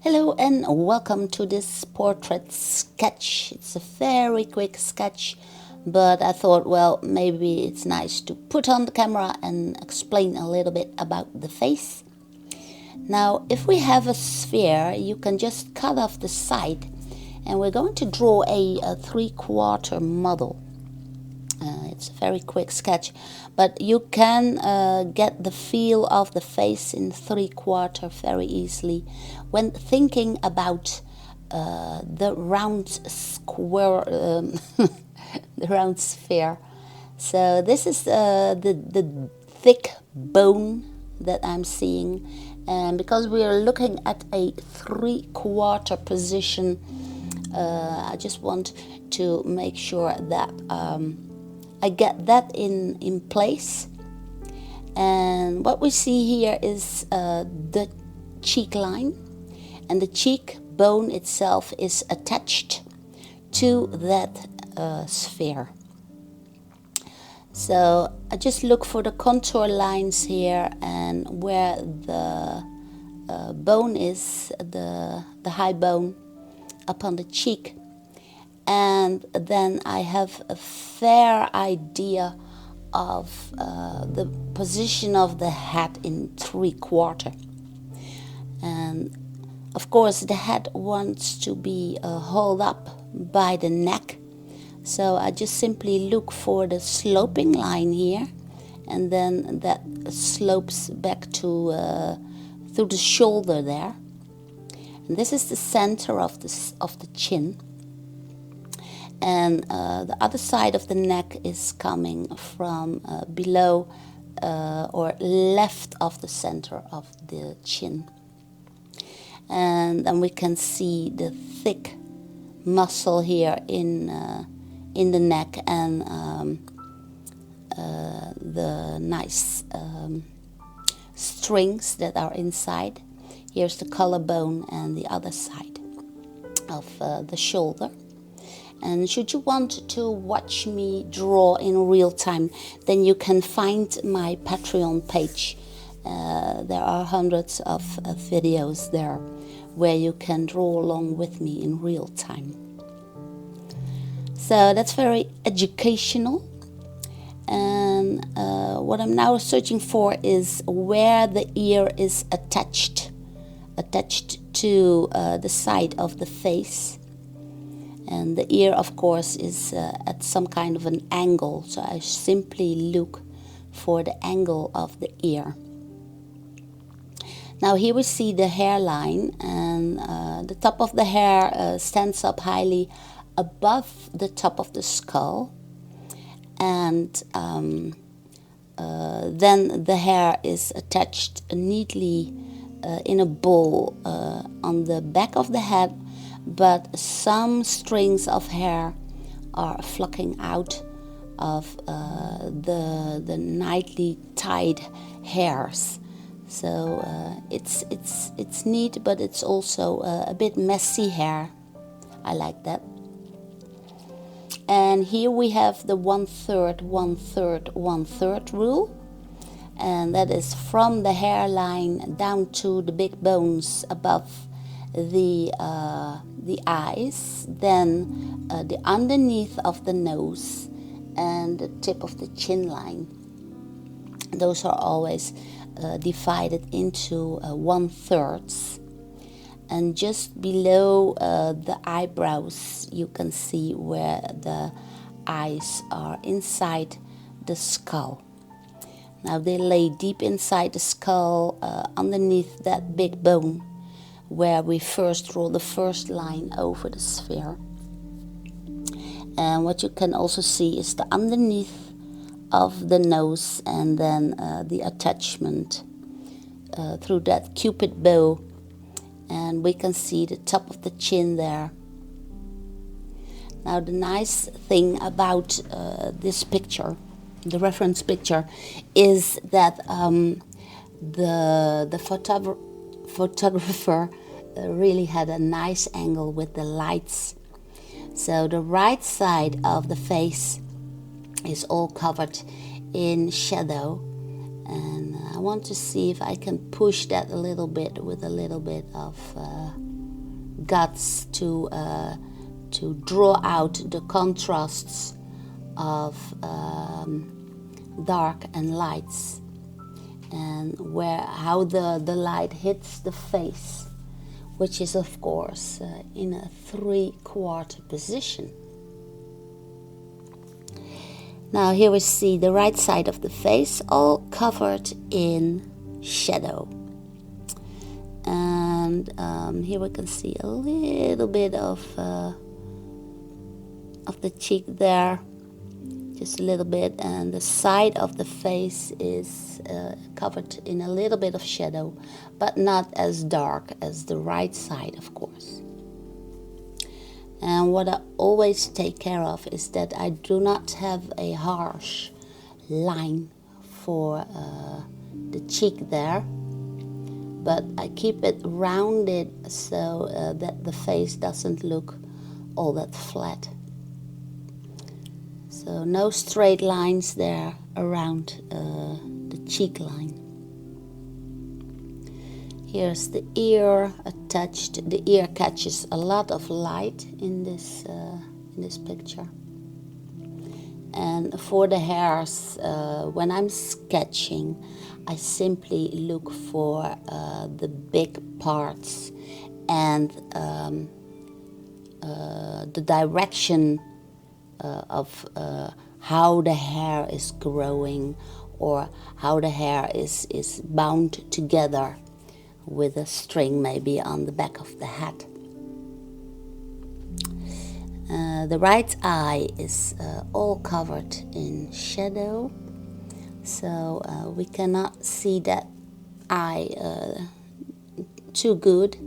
Hello and welcome to this portrait sketch. It's a very quick sketch, but I thought, well, maybe it's nice to put on the camera and explain a little bit about the face. Now, if we have a sphere, you can just cut off the side, and we're going to draw a 3/4 model. It's a very quick sketch, but you can get the feel of the face in 3/4 very easily when thinking about the round square, the round sphere. So this is the thick bone that I'm seeing, and because we are looking at a 3/4 position, I just want to make sure that I get that in place. And what we see here is the cheek line, and the cheek bone itself is attached to that sphere. So I just look for the contour lines here, and where the bone is, the high bone upon the cheek. And then I have a fair idea of the position of the head in 3/4. And of course the head wants to be held up by the neck. So I just simply look for the sloping line here, and then that slopes back to through the shoulder there. And this is the center of the chin. And the other side of the neck is coming from below or left of the center of the chin. And then we can see the thick muscle here in the neck, and the nice strings that are inside. Here's the collarbone and the other side of the shoulder. And should you want to watch me draw in real time, then you can find my Patreon page. There are hundreds of videos there where you can draw along with me in real time. So that's very educational. And what I'm now searching for is where the ear is attached to the side of the face. And the ear, of course, is at some kind of an angle, so I simply look for the angle of the ear. Now here we see the hairline, and the top of the hair stands up highly above the top of the skull, and then the hair is attached neatly in a ball on the back of the head. But some strings of hair are flocking out of the nicely tied hairs. So it's neat, but it's also a bit messy hair. I like that. And here we have the 1/3, 1/3, 1/3 rule, and that is from the hairline down to the big bones above the eyes, then the underneath of the nose and the tip of the chin line. Those are always divided into 1/3. And just below the eyebrows you can see where the eyes are inside the skull. Now they lay deep inside the skull, underneath that big bone, where we first draw the first line over the sphere. And what you can also see is the underneath of the nose, and then the attachment through that cupid bow, and we can see the top of the chin there. Now the nice thing about this picture, the reference picture, is that the photographer really had a nice angle with the lights. So the right side of the face is all covered in shadow, And I want to see if I can push that a little bit with a little bit of guts to draw out the contrasts of dark and lights, and how the light hits the face, which is of course in a 3/4 position. Now here we see the right side of the face all covered in shadow. And here we can see a little bit of the cheek there, just a little bit, and the side of the face is covered in a little bit of shadow, but not as dark as the right side, of course. And what I always take care of is that I do not have a harsh line for the cheek there, but I keep it rounded so that the face doesn't look all that flat. So no straight lines there around the cheek line. Here's the ear attached. The ear catches a lot of light in this picture. And for the hairs, when I'm sketching, I simply look for the big parts and the direction of how the hair is growing, or how the hair is bound together with a string maybe on the back of the hat. The right eye is all covered in shadow, so we cannot see that eye too good,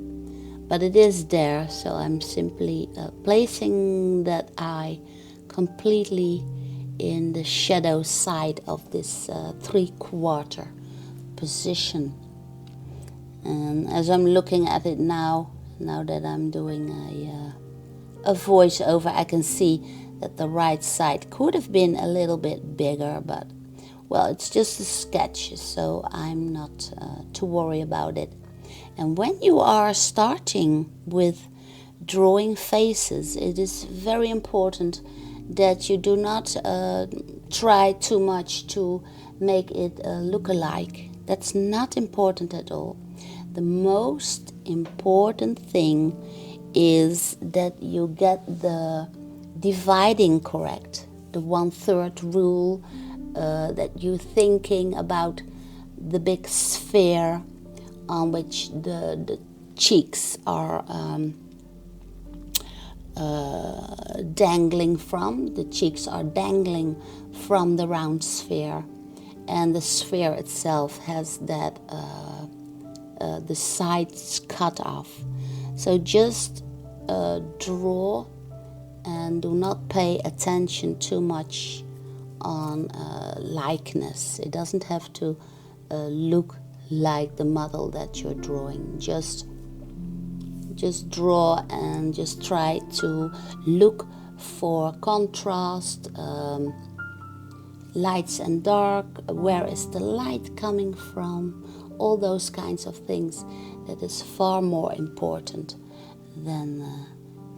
but it is there, so I'm simply placing that eye completely in the shadow side of this 3/4 position. And as I'm looking at it now that I'm doing a voiceover, I can see that the right side could have been a little bit bigger, but well, it's just a sketch, so I'm not to worry about it. And when you are starting with drawing faces, it is very important that you do not try too much to make it look alike. That's not important at all. The most important thing is that you get the dividing correct, the 1/3 rule, that you're thinking about the big sphere on which the cheeks are dangling from. The cheeks are dangling from the round sphere, and the sphere itself has that the sides cut off. So just draw and do not pay attention too much on likeness. It doesn't have to look like the model that you're drawing. Just draw and just try to look for contrast, lights and dark. Where is the light coming from? All those kinds of things. That is far more important than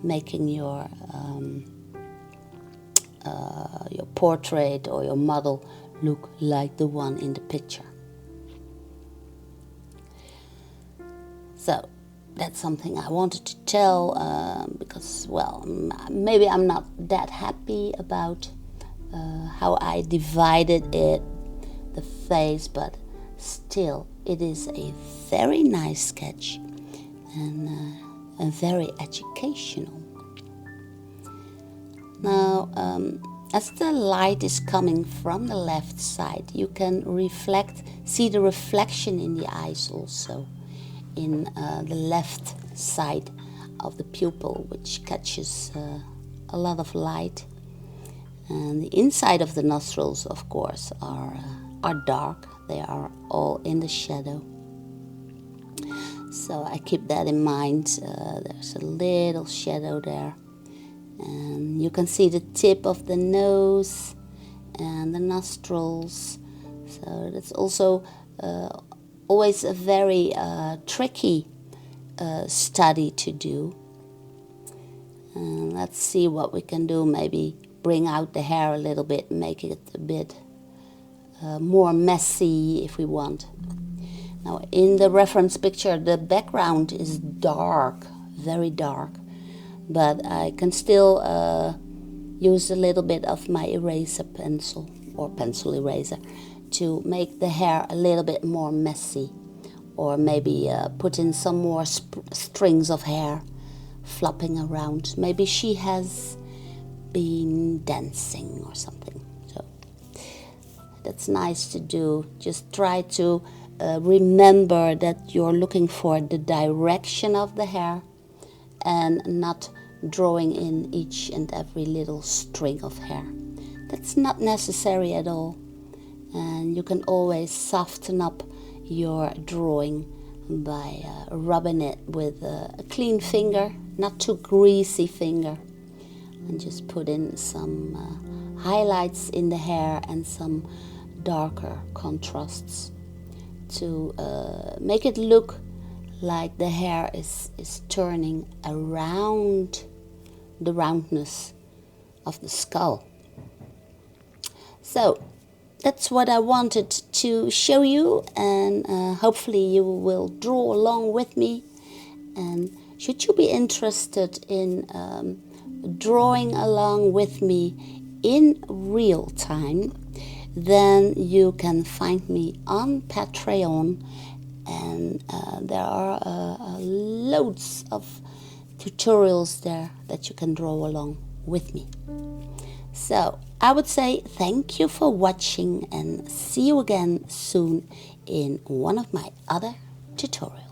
making your portrait or your model look like the one in the picture. So that's something I wanted to tell because, well, maybe I'm not that happy about how I divided it, the face, but still it is a very nice sketch and very educational. Now, as the light is coming from the left side, you can see the reflection in the eyes also, in the left side of the pupil, which catches a lot of light. And the inside of the nostrils, of course, are dark. They are all in the shadow. So I keep that in mind. There's a little shadow there. And you can see the tip of the nose and the nostrils So that's also always a very tricky study to do. Let's see what we can do. Maybe bring out the hair a little bit, make it a bit more messy if we want. Now in the reference picture the background is dark, very dark, but I can still use a little bit of my eraser pencil or pencil eraser to make the hair a little bit more messy, or maybe put in some more strings of hair flopping around. Maybe she has been dancing or something. So that's nice to do. Just try to remember that you're looking for the direction of the hair and not drawing in each and every little string of hair. That's not necessary at all, and you can always soften up your drawing by rubbing it with a clean finger, not too greasy finger, and just put in some highlights in the hair and some darker contrasts to make it look like the hair is turning around the roundness of the skull. So that's what I wanted to show you, and hopefully you will draw along with me. And should you be interested in drawing along with me in real time, then you can find me on Patreon, and there are loads of tutorials there that you can draw along with me. So I would say thank you for watching, and see you again soon in one of my other tutorials.